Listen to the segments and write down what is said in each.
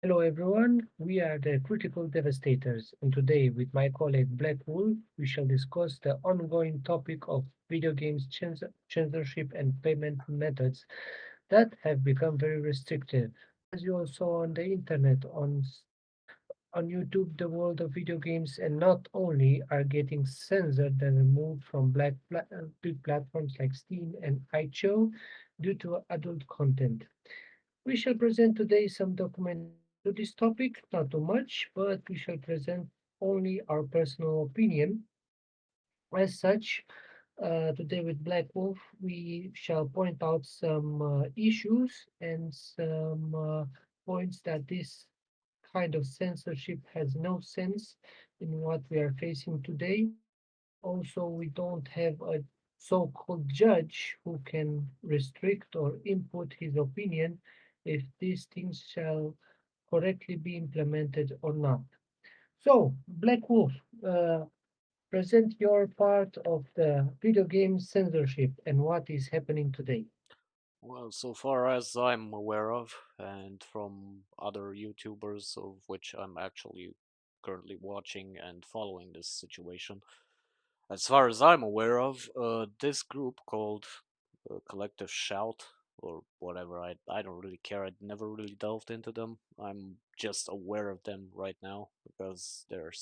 Hello everyone, we are the Critical Devastators, and today, with my colleague Black Wolf, we shall discuss the ongoing topic of video games censorship and payment methods that have become very restrictive. As you all saw on the internet, on YouTube, the world of video games and not only are getting censored and removed from big platforms like Steam and itch.io due to adult content. We shall present today some documentation to this topic, not too much, but we shall present only our personal opinion. As such, today with Black Wolf, we shall point out some issues and some points that this kind of censorship has no sense in what we are facing today. Also, we don't have a so-called judge who can restrict or input his opinion if these things shall correctly be implemented or not. So, Black Wolf, uh, present your part of the video game censorship and what is happening today. Well, so far as I'm aware of, and from other YouTubers of which I'm actually currently watching and following this situation, as far as I'm aware of, this group called Collective Shout or whatever, I don't really care. I never really delved into them. I'm just aware of them right now because they're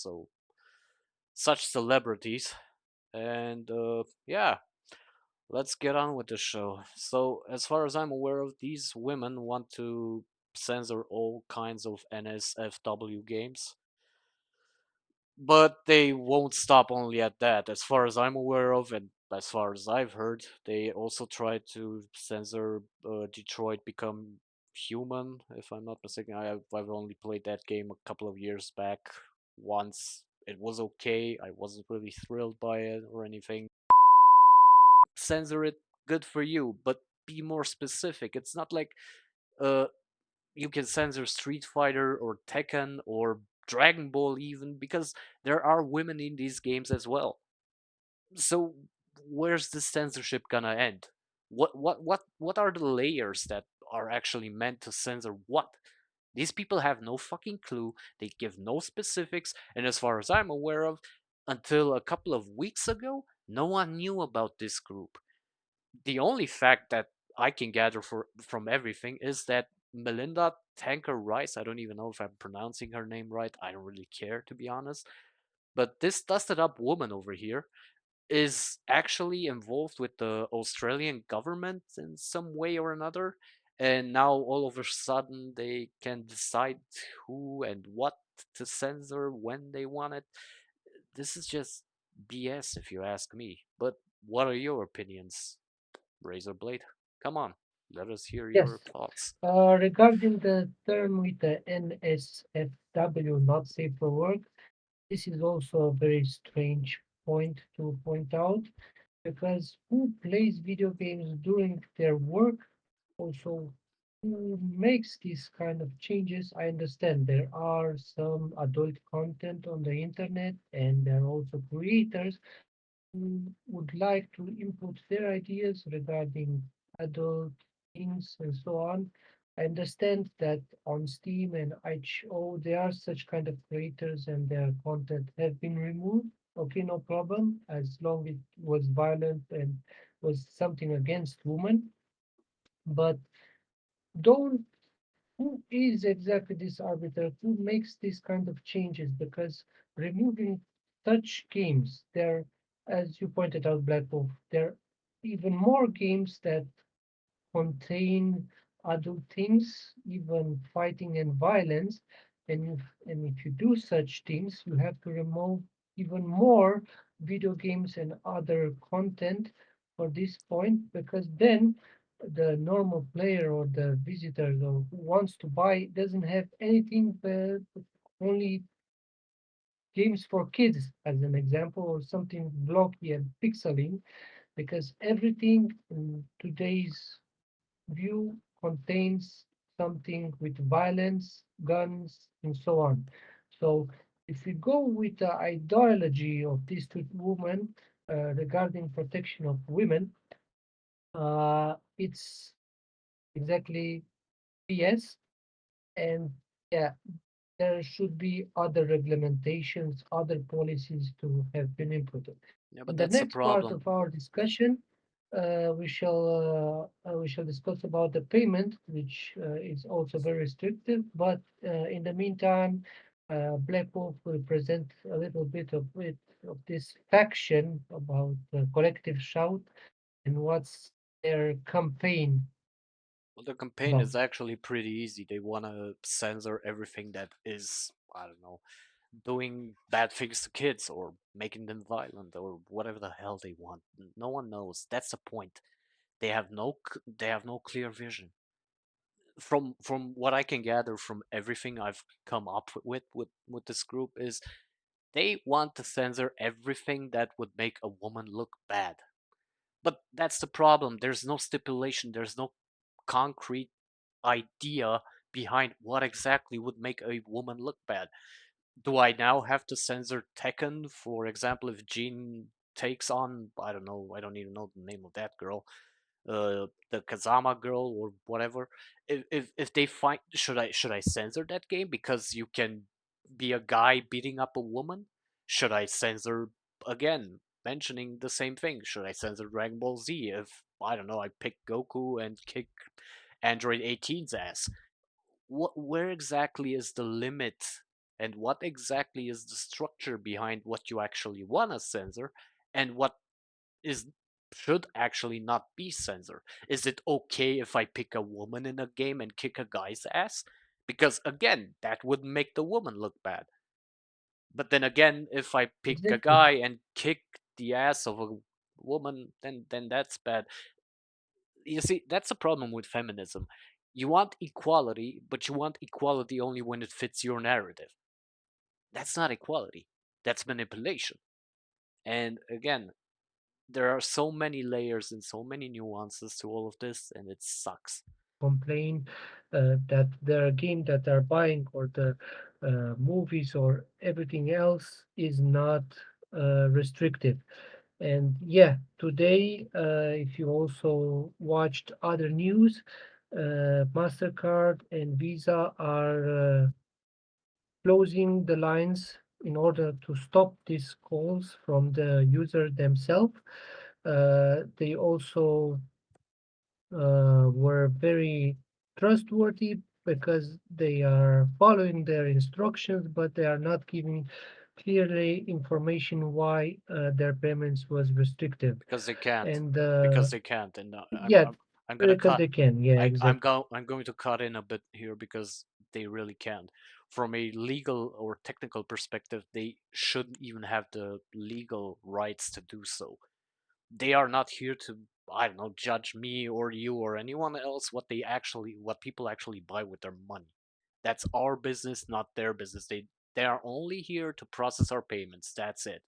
such celebrities, and yeah, let's get on with the show. So, as far as I'm aware of, these women want to censor all kinds of NSFW games, but they won't stop only at that. As far as I'm aware of, and as far as I've heard, they also tried to censor Detroit Become Human, if I'm not mistaken. I've only played that game a couple of years back once. It was okay. I wasn't really thrilled by it or anything. Censor it, good for you, but be more specific. It's not like uh you can censor Street Fighter or Tekken or Dragon Ball even because there are women in these games as well. So where's the censorship gonna end? What are the layers that are actually meant to censor what? These people have no fucking clue. They give no specifics, and as far as I'm aware of, until a couple of weeks ago, no one knew about this group. The only fact that I can gather from everything is that Melinda Tanker Rice, I don't even know if I'm pronouncing her name right. I don't really care, to be honest. But this dusted up woman over here is actually involved with the Australian government in some way or another. And now all of a sudden they can decide who and what to censor when they want it. This is just BS, if you ask me. But what are your opinions? Razor blade. Come on, let us hear your Yes, thoughts. regarding the term with the NSFW, not safe for work, this is also a very strange point to point out because who plays video games during their work? Also, who makes these kind of changes? I understand there are some adult content on the internet, and there are also creators who would like to input their ideas regarding adult things and so on. I understand that on Steam and itch.io there are such kind of creators and their content have been removed. Okay, no problem, as long it was violent and was something against women. But don't who is exactly this arbiter? Who makes these kind of changes? Because removing such games, there, as you pointed out, Black Wolf, there are even more games that contain adult things, even fighting and violence. And if you do such things, you have to remove even more video games and other content for this point, because then the normal player or the visitor or who wants to buy doesn't have anything but only games for kids, as an example, or something blocky and pixeling, because everything in today's view contains something with violence, guns, and so on. So if we go with the ideology of these two women regarding protection of women, it's exactly yes. And yeah, there should be other regulations, other policies to have been inputted. Yeah, In but the that's the next part problem. of our discussion, we shall discuss about the payment, which is also very restrictive. But in the meantime, Black Wolf will present a little bit of this faction about the collective shout and what's their campaign Well, the campaign about. is actually pretty easy. They want to censor everything that is, I don't know, doing bad things to kids or making them violent or whatever the hell they want. No one knows. That's the point. They have no clear vision. From what I can gather from everything I've come up with this group is they want to censor everything that would make a woman look bad. But that's the problem. There's no stipulation. There's no concrete idea behind what exactly would make a woman look bad. Do I now have to censor Tekken, for example, if Jean takes on, I don't know, I don't even know the name of that girl, the Kazama girl or whatever. If they find, should I censor that game because you can be a guy beating up a woman? Should I censor again mentioning the same thing? Should I censor Dragon Ball Z if I don't know I pick Goku and kick Android 18's ass? Where exactly is the limit and what exactly is the structure behind what you actually want to censor and what is should actually not be censored? Is it okay if I pick a woman in a game and kick a guy's ass? Because again, that would make the woman look bad. But then again, if I pick a Exactly. guy and kick the ass of a woman, then that's bad. You see, that's a problem with feminism. You want equality, but you want equality only when it fits your narrative. That's not equality. That's manipulation. And again, there are so many layers and so many nuances to all of this, and it sucks. Complain that their game that they're buying or the movies or everything else is not restricted. And yeah, today, if you also watched other news, MasterCard and Visa are closing the lines in order to stop these calls from the user themselves. They also were very trustworthy because they are following their instructions, but they are not giving clearly information why their payments was restrictive. Because they can't. And Because they can't. And yeah, I'm gonna because cut. they can. Yeah, exactly. I'm going to cut in a bit here because they really can't. From a legal or technical perspective, they shouldn't even have the legal rights to do so. They are not here to, I don't know, judge me or you or anyone else what people actually buy with their money. That's our business, not their business. They are only here to process our payments. That's it.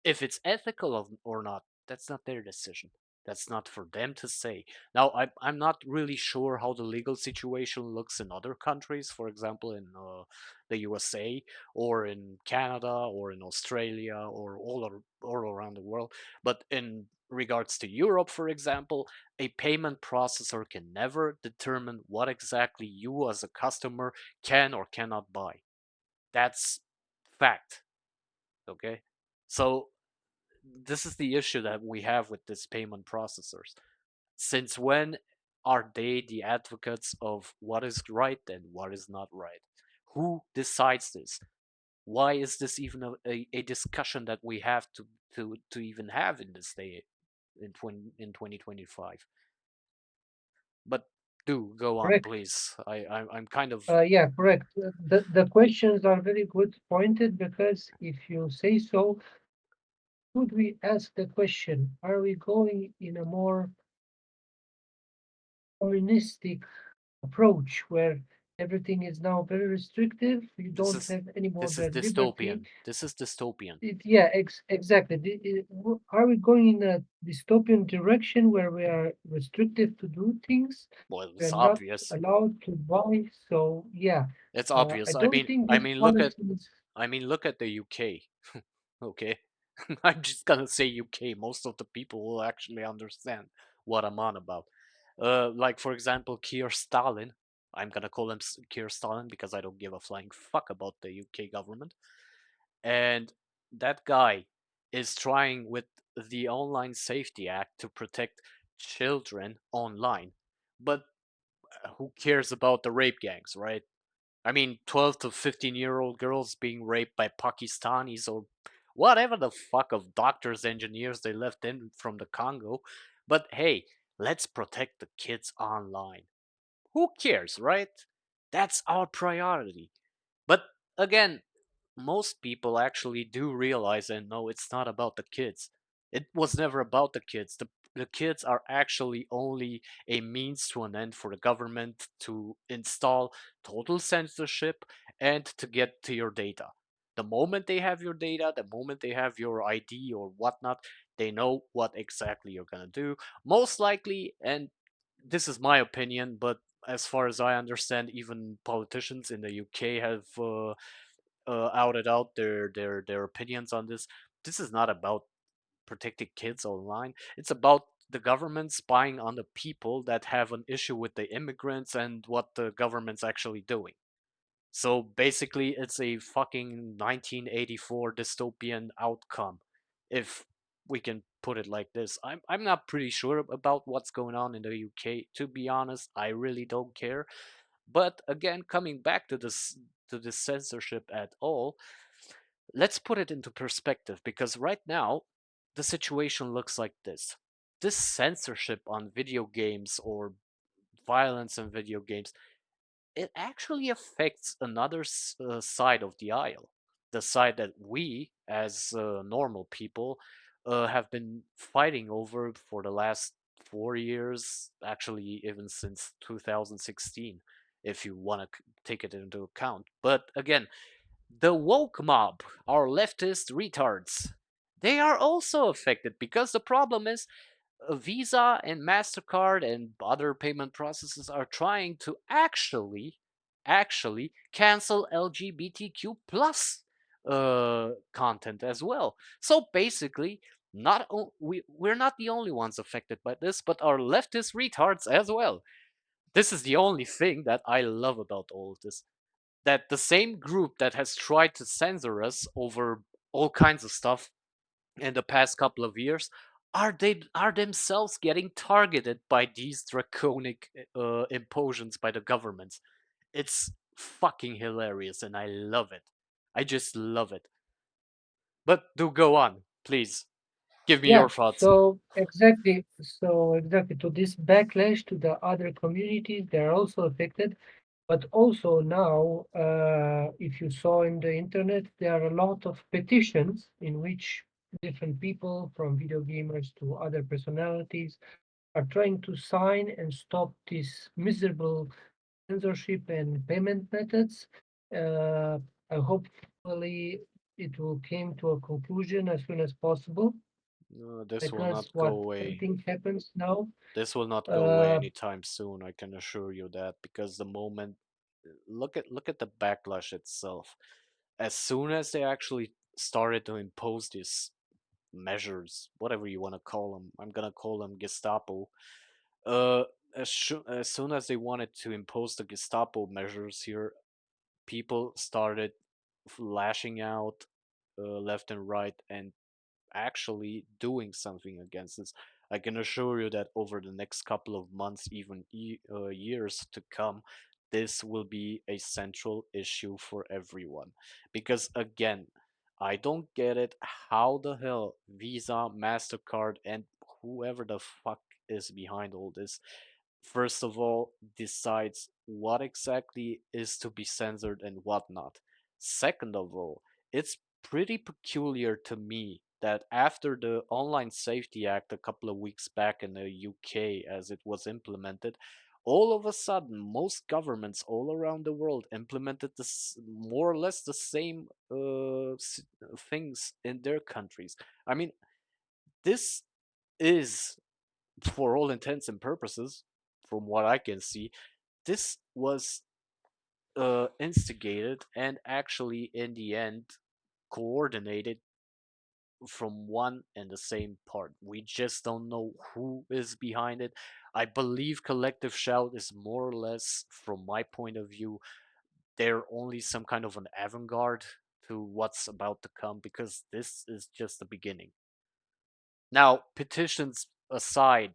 If it's ethical or not, that's not their decision. That's not for them to say. Now, I'm not really sure how the legal situation looks in other countries, for example, in the USA or in Canada or in Australia or all around the world. But in regards to Europe, for example, a payment processor can never determine what exactly you as a customer can or cannot buy. That's fact. Okay. So this is the issue that we have with these payment processors. Since when are they the advocates of what is right and what is not right? Who decides this? Why is this even a discussion that we have to even have in this day in 2025? But do go on, Correct. please. I'm kind of Yeah, correct. The questions are very good pointed because if you say so, could we ask the question, are we going in a more communistic approach where everything is now very restrictive? You this don't is have any more this is the liberty. dystopian. This is dystopian. Yeah, exactly. Are we going in a dystopian direction where we are restricted to do things? Well, We it's are not obvious. allowed to buy. So yeah, It's I obvious. don't think I this mean, policy is look at the UK. Okay, I'm just gonna say UK. Most of the people will actually understand what I'm on about. Like for example, Keir Stalin. I'm gonna call him Keir Stalin because I don't give a flying fuck about the UK government. And that guy is trying with the Online Safety Act to protect children online. But who cares about the rape gangs, right? I mean, 12 to 15-year-old girls being raped by Pakistanis or whatever the fuck of doctors, engineers they left in from the Congo. But hey, let's protect the kids online. Who cares, right? That's our priority. But again, most people actually do realize and know it's not about the kids. It was never about the kids. The kids are actually only a means to an end for the government to install total censorship and to get to your data. The moment they have your data, the moment they have your ID or whatnot, they know what exactly you're gonna do. Most likely, and this is my opinion, but as far as I understand, even politicians in the UK have outed out their opinions on this. This is not about protecting kids online. It's about the government spying on the people that have an issue with the immigrants and what the government's actually doing. So basically, it's a fucking 1984 dystopian outcome, if we can put it like this. I'm not pretty sure about what's going on in the UK. To be honest, I really don't care. But again, coming back to this censorship at all, let's put it into perspective because right now the situation looks like this. This censorship on video games or violence in video games, it actually affects another side of the aisle, the side that we as normal people have been fighting over for the last 4 years, actually even since 2016, if you want to take it into account. But again, the woke mob, our leftist retards, they are also affected because the problem is Visa and MasterCard and other payment processes are trying to actually cancel LGBTQ plus content as well. So basically, we're not the only ones affected by this, but our leftist retards as well. This is the only thing that I love about all of this, that the same group that has tried to censor us over all kinds of stuff in the past couple of years are themselves getting targeted by these draconic impositions by the governments. It's fucking hilarious and I love it. I just love it. But do go on, please. Give me Yeah, your thoughts. so exactly to this backlash to the other communities, they are also affected. But also now, if you saw in the internet, there are a lot of petitions in which different people, from video gamers to other personalities, are trying to sign and stop this miserable censorship and payment methods. Uh, hopefully it will come to a conclusion as soon as possible, No, this will because not go what I away. think happens now, This will not go away uh, anytime soon, I can assure you that, because the moment look at the backlash itself. As soon as they actually started to impose these measures, whatever you want to call them, I'm gonna call them Gestapo. Uh, as soon as they wanted to impose the Gestapo measures here, people started lashing out left and right and actually doing something against this. I can assure you that over the next couple of months, even years to come, this will be a central issue for everyone. Because again, I don't get it how the hell Visa, MasterCard, and whoever the fuck is behind all this, first of all, decides what exactly is to be censored and what not. Second of all, it's pretty peculiar to me that after the Online Safety Act a couple of weeks back in the UK, as it was implemented, all of a sudden most governments all around the world implemented this more or less the same things in their countries. I mean, this is, for all intents and purposes, from what I can see, this was instigated and actually in the end coordinated from one and the same part. We just don't know who is behind it. I believe Collective Shout is more or less, from my point of view, they're only some kind of an avant-garde to what's about to come, because this is just the beginning. Now, petitions aside,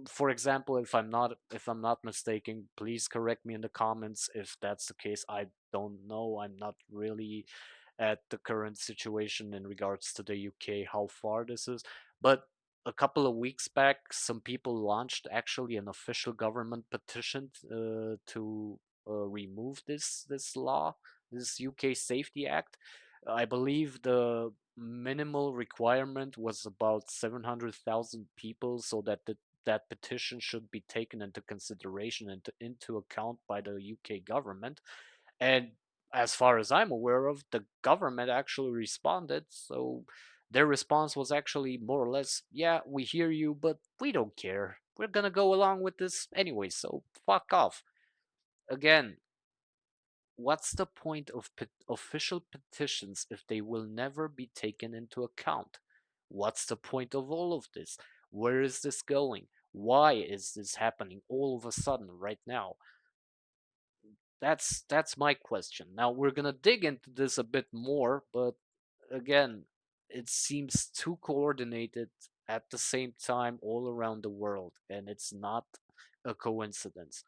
for example, if I'm not mistaken, please correct me in the comments if that's the case. I don't know. I'm not really at the current situation in regards to the UK, how far this is. But a couple of weeks back, some people launched actually an official government petition to remove this law, this UK Safety Act. I believe the minimal requirement was about 700,000 people, so that that petition should be taken into consideration and into account by the UK government. And as far as I'm aware of, the government actually responded. So their response was actually more or less, yeah, we hear you, but we don't care. We're gonna go along with this anyway, so fuck off. Again, what's the point of official petitions if they will never be taken into account? What's the point of all of this? Where is this going? Why is this happening all of a sudden right now? That's my question. Now we're gonna dig into this a bit more, but again, it seems too coordinated at the same time all around the world, and it's not a coincidence.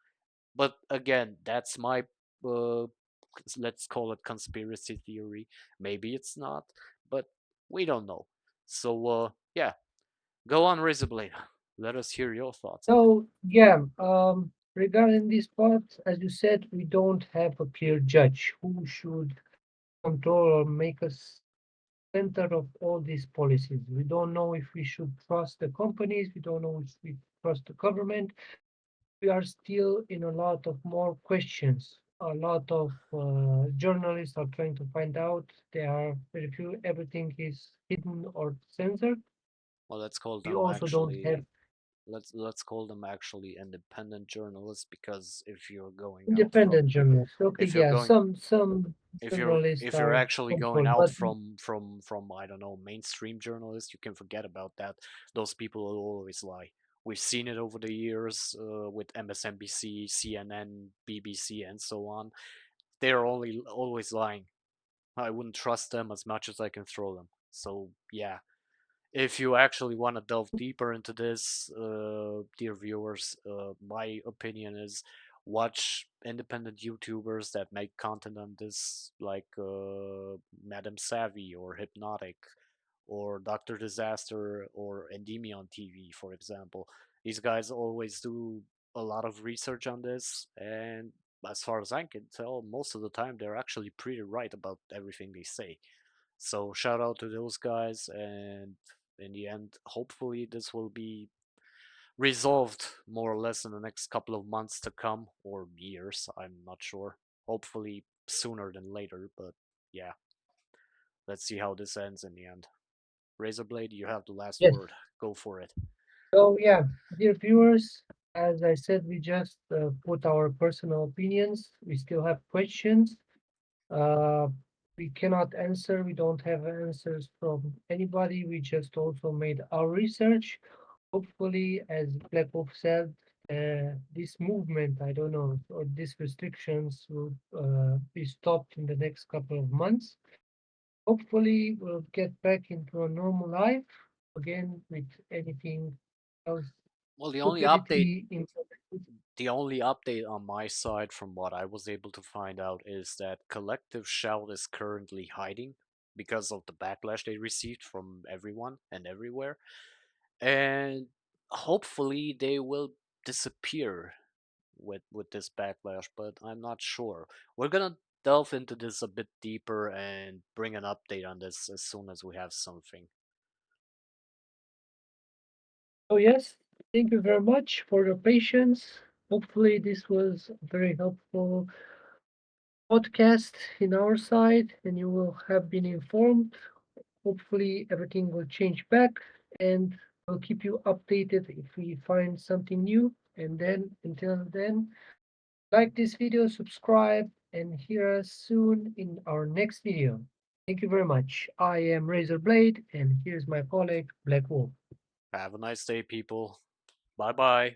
But again, that's my uh, let's call it conspiracy theory. Maybe it's not, but we don't know. So yeah, go on, Razorblade. Let us hear your thoughts on it. So yeah, regarding this part, as you said, we don't have a clear judge who should control or make us center of all these policies. We don't know if we should trust the companies. We don't know if we trust the government. We are still in a lot of more questions. A lot of journalists are trying to find out. There are very few. Everything is hidden or censored. Well, let's call We them also don't have actually let's call them actually independent journalists, because if you're going out independent from journalists. Okay, if you're yeah, going some if you're journalists if you're are actually going controlled, out but from I don't know, mainstream journalists, you can forget about that. Those people will always lie. We've seen it over the years with MSNBC, CNN, BBC, and so on. They're only always lying. I wouldn't trust them as much as I can throw them. So yeah, if you actually want to delve deeper into this, dear viewers, my opinion is watch independent YouTubers that make content on this, like Madam Savvy or Hypnotic or Dr. Disaster or Endymion TV, for example. These guys always do a lot of research on this, and as far as I can tell, most of the time they're actually pretty right about everything they say. So shout out to those guys, and in the end, hopefully this will be resolved more or less in the next couple of months to come, or years, I'm not sure. Hopefully sooner than later, but yeah, let's see how this ends in the end. Razorblade, you have the last yes. word. Go for it. So yeah, dear viewers, as I said, we just put our personal opinions. We still have questions. Uh, we cannot answer. We don't have answers from anybody. We just also made our research. Hopefully, as Black Wolf said, this movement, I don't know, or these restrictions will be stopped in the next couple of months. Hopefully, we'll get back into a normal life again with anything else, Well, stupidity, information. the only update on my side from what I was able to find out is that Collective Shout is currently hiding because of the backlash they received from everyone and everywhere. And hopefully they will disappear with this backlash, but I'm not sure. We're gonna delve into this a bit deeper and bring an update on this as soon as we have something. So yes, thank you very much for your patience. Hopefully, this was a very helpful podcast in our side, and you will have been informed. Hopefully, everything will change back, and we'll keep you updated if we find something new. And then, until then, like this video, subscribe, and hear us soon in our next video. Thank you very much. I am Razorblade, and here's my colleague, Black Wolf. Have a nice day, people. Bye bye.